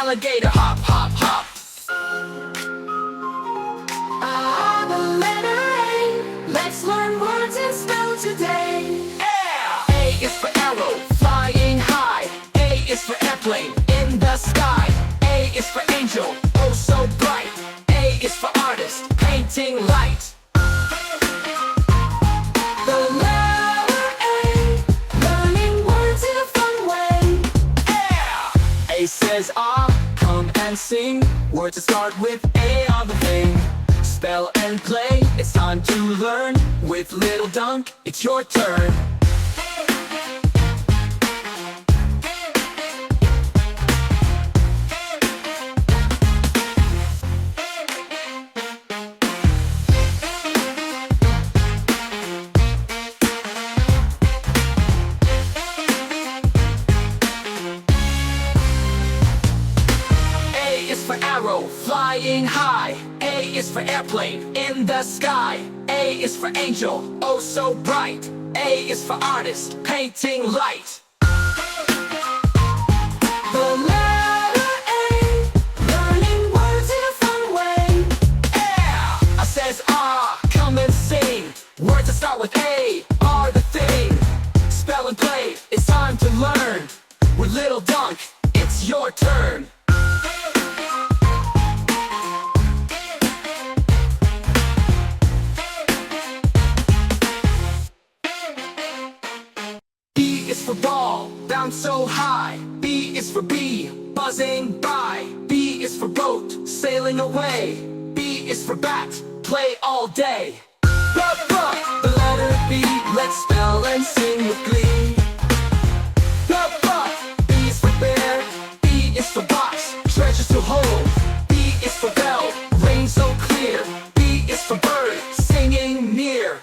alligator, hop, hop, hop. The letter A. Let's learn words and spell today. A is for arrow, flying high. A is for airplane, in the sky. A is for angel, oh so bright. A is for artist, painting light. The letter A, learning words in a fun way. A says come and sing. Words that start with A are the thing. Spell and play, it's time to learn. With Little Dunk, it's your turn. A is for arrow, flying high. A is for airplane, in the sky. A is for angel, oh so bright. A is for artist, painting light. The letter A, learning words in a fun way. A says come and sing. Words that start with A are the thing. Spell and play, it's time to learn. With Little Dunk, it's your turn. B is for ball, bounce so high. B is for bee, buzzing by. B is for boat, sailing away. B is for bat, play all day. The letter B, let's spell and sing with glee. B is for bear, B is for box, treasures to hold. B is for bell, rain so clear. B is for bird, singing near.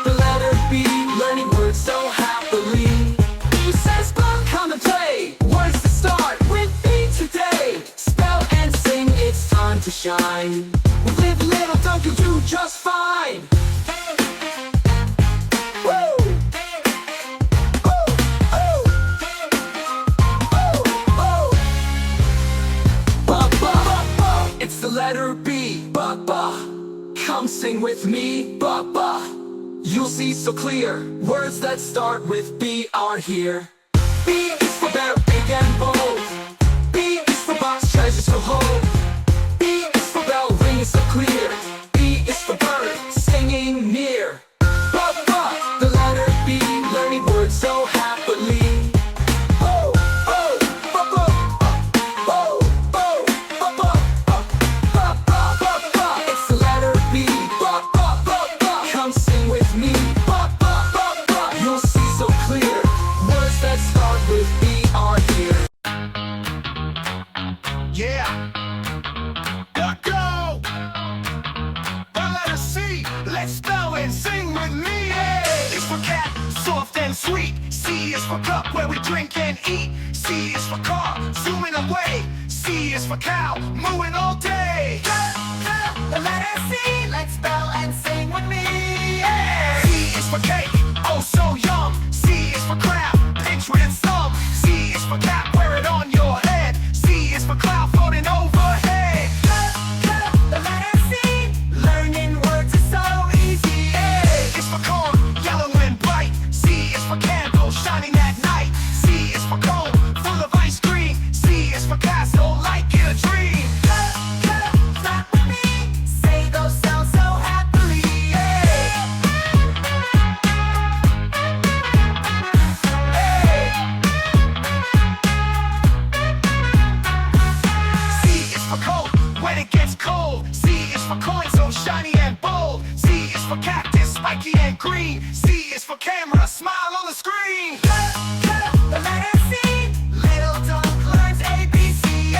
The letter B, learning words so happily. B says come and play. Words that start with B today. Spell and sing, it's time to shine. With Little Dunk, you'll do just fine. Woo! It's the letter B, come sing with me, You'll see so clear, words that start with B are here. B is for bear, big and bold. B is for box, treasures to hold. B is for bell, ring so clear. B is for bird, singing near. The letter B, learning words so happily. It's the letter B, come sing with me. You'll see so clear, words that start with B are here. Yeah. Let go. The letter C. Let's spell and sing with me. Yeah. It's for cat, soft and sweet. C is for cup, where we drink and eat. C is for car, zooming away. C is for cow, mooing all day. The letter C, let's spell and sing with me. Yeah. C is for cake, oh so yum. C is for crab, pinch with some. C is for cap, wear it on your head. C is for cloud floating overhead. The letter C, learning words is so easy. A is for corn, yellow and bright. C is for candle, shining at night. C is for cone, full of ice cream. C is for castle, like in a dream. Start with me, say those sounds so happily. C is for coat, when it gets cold. C is for coin, so shiny and bold. C is for cactus, spiky and green. C is for camera, smile on the screen. The letter C, Little Dunk learns ABC.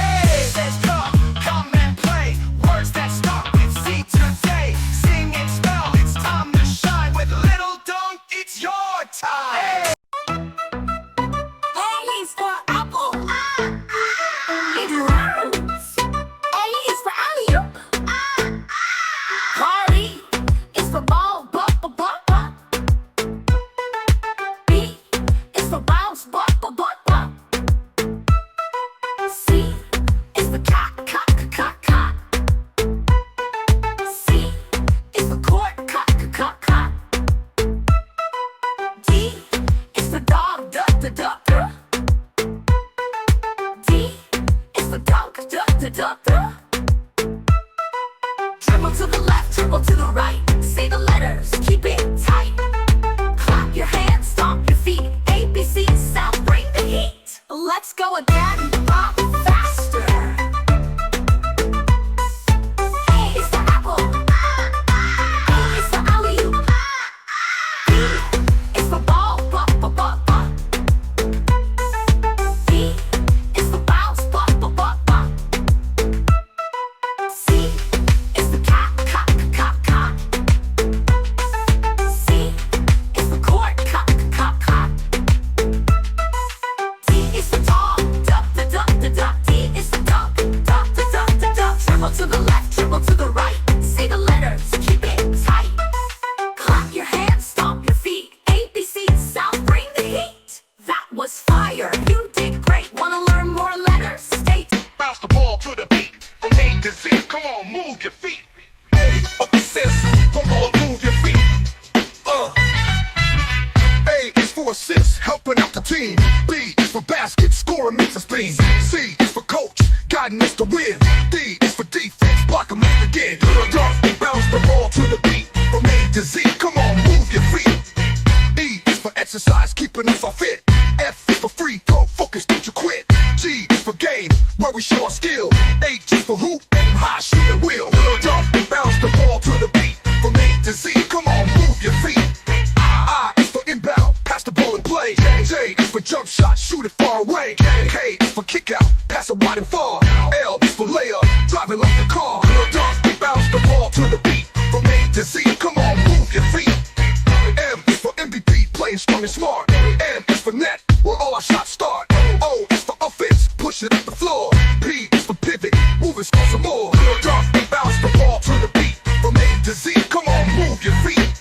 Says come and play. Words that start with C today. Sing and spell, it's time to shine. With Little Dunk, it's your time. A is for apple. It rhymes. A is for alley-oop. Party is for ball, da da. Dribble to the left, dribble to the right. Say the letters, keep it tight. Clap your hands, stomp your feet. A, B, C, South, bring the heat. Let's go again, pop faster. A is for apple. B is for alley-oop. B is for ball, ba, ba, ba, ba. B is for bounce, ba, ba, ba, ba. C is for cat, cat, cat, cat. C is for court, cat, cat, cat. D is for dog, duck, da, duck, da, duck. D is for duck, duck, da, duck, da, duck. Dribble to the left, dribble to the right. Say the letters, keep it tight. Clap your hands, stomp your feet. A, B, C, South, bring the heat. That was fire, you did great. Wanna learn more letters? State. Bounce the ball to the beat. From A to Z, come on, move your feet. A up the sis, come on, move your feet. A is for assist, helping out the team. B is for basket, scoring makes us clean. C is for coach, guiding us to win. D is for defense, blocking us again. Bounce the ball to the beat. From A to Z, come on, move your feet. E is for exercise, keeping us all fit. F is for free throw, focus, don't you quit. G is for game, where we show our skill. H is for hoop, aim high, shoot and wheel. Bounce the ball to the beat. From A to Z, come on, move your feet. I is for inbound, pass the ball and play. J is for jump shot, shoot it far away. K is for kick out, pass it wide and far. L is for layup, driving like the car. Bounce the ball to the beat. From A to Z, come on, move your feet. M is for MVP, playing strong and smart. N is for net, where all our shots start. O is for offense, push it up the floor. P is for pivot, move and score some more. Bounce the ball to the beat. From A to Z, come on, move your feet.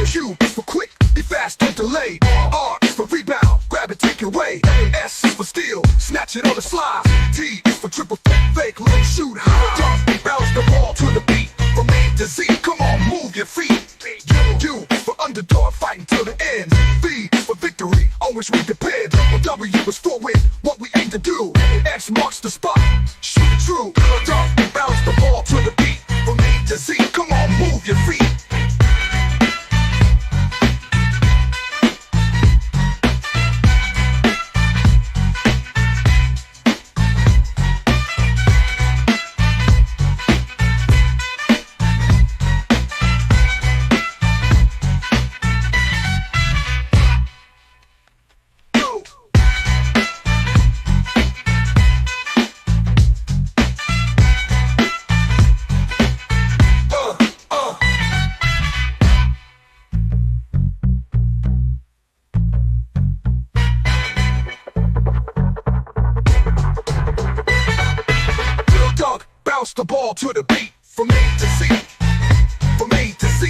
Q is for quick, be fast, don't delay. R is for rebound, grab it, take it away. S is for steal, snatch it on the slide. T is for triple fake, low shoot high. Bounce the ball to the beat. From A to Z, come on, move your feet. U is for underdog, fighting till the end. V is for victory, always we depend. W is for win, what we aim to do. X marks the spot, shoot it true. Bounce the ball to the beat. From A to Z, come on, move your feet. Bounce the ball to the beat. From A to Z. From A to Z.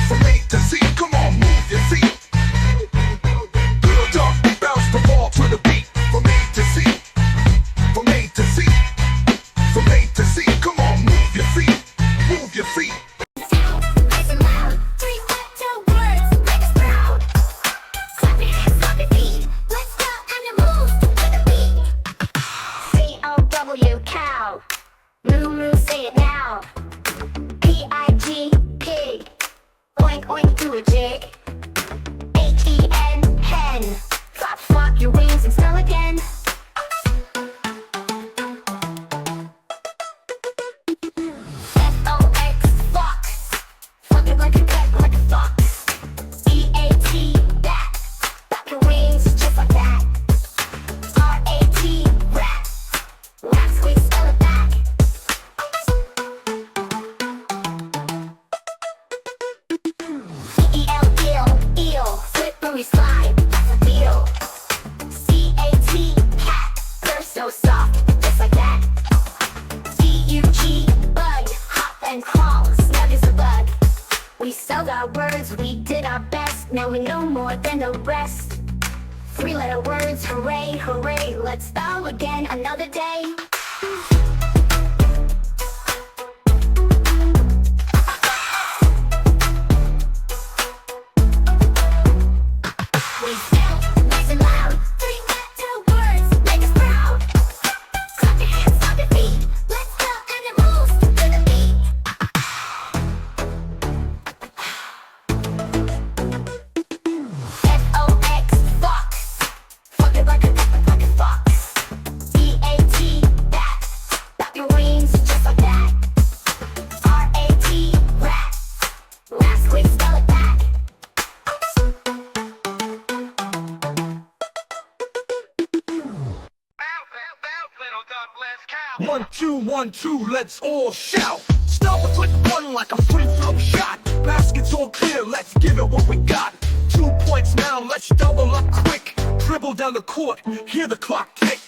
From A to Z. Come on, move your feet. Little dog, bounce the ball to the beat. From A to Z. From A to Z. From A to Z. Come on, move your feet. Move your feet. Listen loud. Three little words make us proud. Clap your hands, stomp your feet. Let's go and you move to the beat. C-O-W, cow. Moo moo, say it now. P-I-G, pig. Oink oink, do a jig. H-E-N, hen. Flop flop your wings and spell again. F-O-X, fox. Flop it like a duck, like a fox. E-A-T, bat. Flap your wings just like that. R-A-T, rat. Rat squeak, spell it back. E-E-L, eel, eel. Slippery slide, that's a beetle. C-A-T, cat. Purr so soft, just like that. D-U-G, bug. Hop and crawl, snug as a bug. We spelled our words, we did our best. Now we know more than the rest. Three-letter words, hooray, hooray. Let's spell again another day. We spelled nice and loud. Three-letter words make us proud. Clap your hands, stomp your feet. 1, 2, 1, 2, let's all shout. Stop and click one like a free throw shot. Basket's all clear, let's give it what we got. 2 points now, let's double up quick. Dribble down the court, hear the clock tick.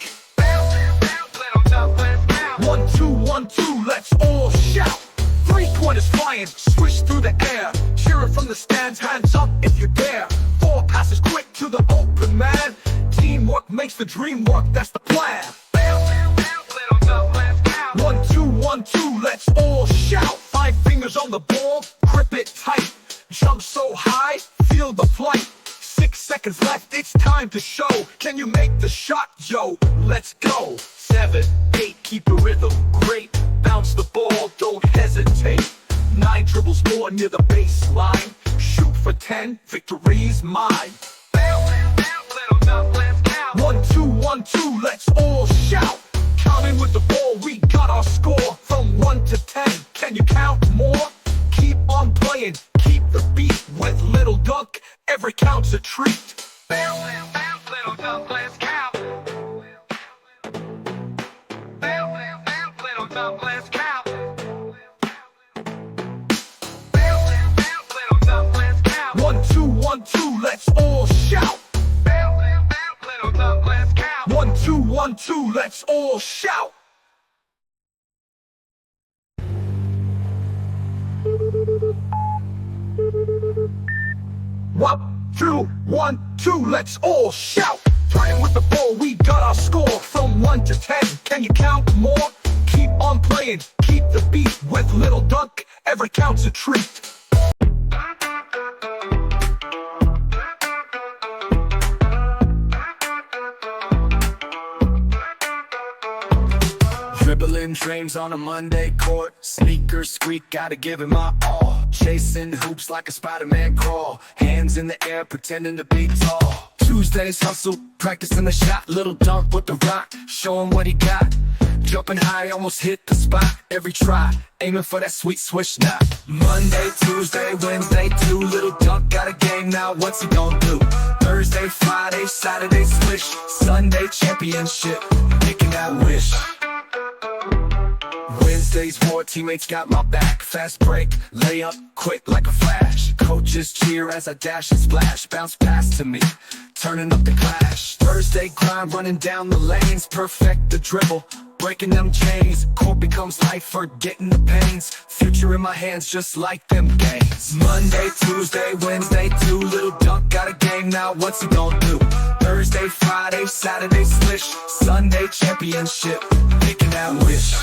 1, 2, 1, 2, let's all shout. 3-pointers flying, swish through the air. Cheer it from the stands, hands up if you dare. 4 passes quick to the open man. Teamwork makes the dream work, that's the plan. 1, 2, 1, 2, let's all shout. 5 fingers on the ball, grip it tight. Jump so high, feel the flight. 6 seconds left, it's time to show. Can you make the shot, yo? Let's go. 7, 8, keep the rhythm great. Bounce the ball, don't hesitate. 9 dribbles more near the baseline. Shoot for 10, victory's mine. 1, 2, 1, 2, let's all shout. Counting with the ball, we got our score. From 1 to 10, can you count more? Keep on playing, keep the beat. With Little Dunk, every count's a treat. Little Dunk, let's count. Little Dunk, let's count. Little Dunk, let's count. 1, 2, 1, 2, let's all shout. Little Dunk, let's count. 1, 2, 1, 2, let's all shout. One, 2, 1, 2, let's all shout. Playing with the ball, we got our score. From 1 to 10, can you count more? Keep on playing, keep the beat. With Little Dunk, every count's a treat. Dribbling trains on a Monday court. Sneakers squeak, gotta give it my all. Chasing hoops like a Spider-Man crawl. Hands in the air, pretending to be tall. Tuesdays hustle, practicing the shot. Little Dunk with the rock, show him what he got. Jumping high, almost hit the spot. Every try, aiming for that sweet swish now. Monday, Tuesday, Wednesday too. Little Dunk got a game now, what's he gonna do? Thursday, Friday, Saturday, swish. Sunday, championship, making that wish. Wednesdays, more teammates got my back. Fast break, layup, quick like a flash. Coaches cheer as I dash and splash. Bounce pass to me, turning up the clash. Thursday, grind, running down the lanes. Perfect the dribble, breaking them chains. Court becomes life, forgetting the pains. Future in my hands, just like them games. Monday, Tuesday, Wednesday too. Little Dunk got a game now, what's he gonna do? Thursday, Friday, Saturday, slish. Sunday, championship, making that wish.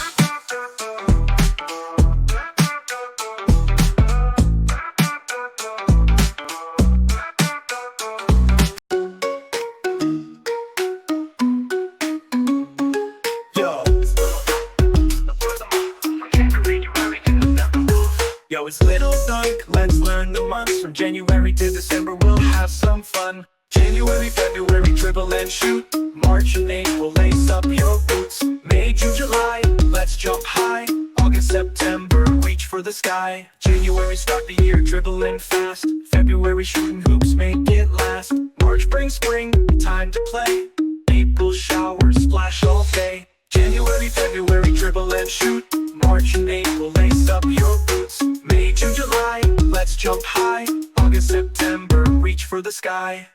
Yo, it's Little Dunk, let's learn the months. From January to December, we'll have some fun. January, February, dribble and shoot. March and April, lace up your boots. May, June, July, let's jump high. August, September, reach for the sky. January, start the year dribbling fast. February, shooting hoops, make it last. March, bring spring, time to play. April, showers, splash all day. January, February, dribble and shoot. March and April, lace up your boots. May, June, July, let's jump high. August, September, reach for the sky.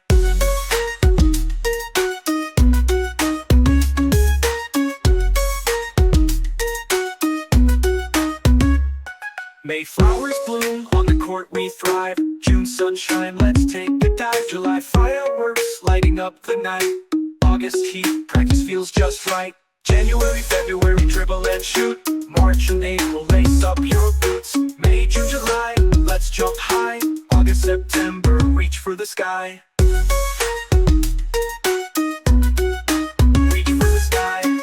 May flowers bloom, on the court we thrive. June sunshine, let's take a dive. July fireworks, lighting up the night. August heat, practice feels just right. January, February, dribble and shoot. March and April, lace up your boots. May, June, July, let's jump high. August, September, reach for the sky. Reach for the sky.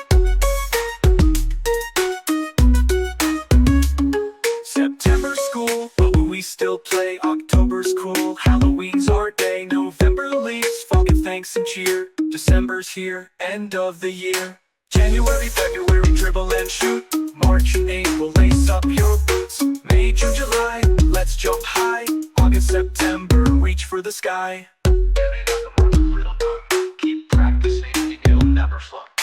September school, but we still play. October's cool, Halloween's our day. November leaves, fog and thanks and cheer. December's here, end of the year. January, February, dribble and shoot. March and April, lace up your boots. May, June, July, let's jump high. August, September, reach for the sky. Keep practicing, you'll never flop.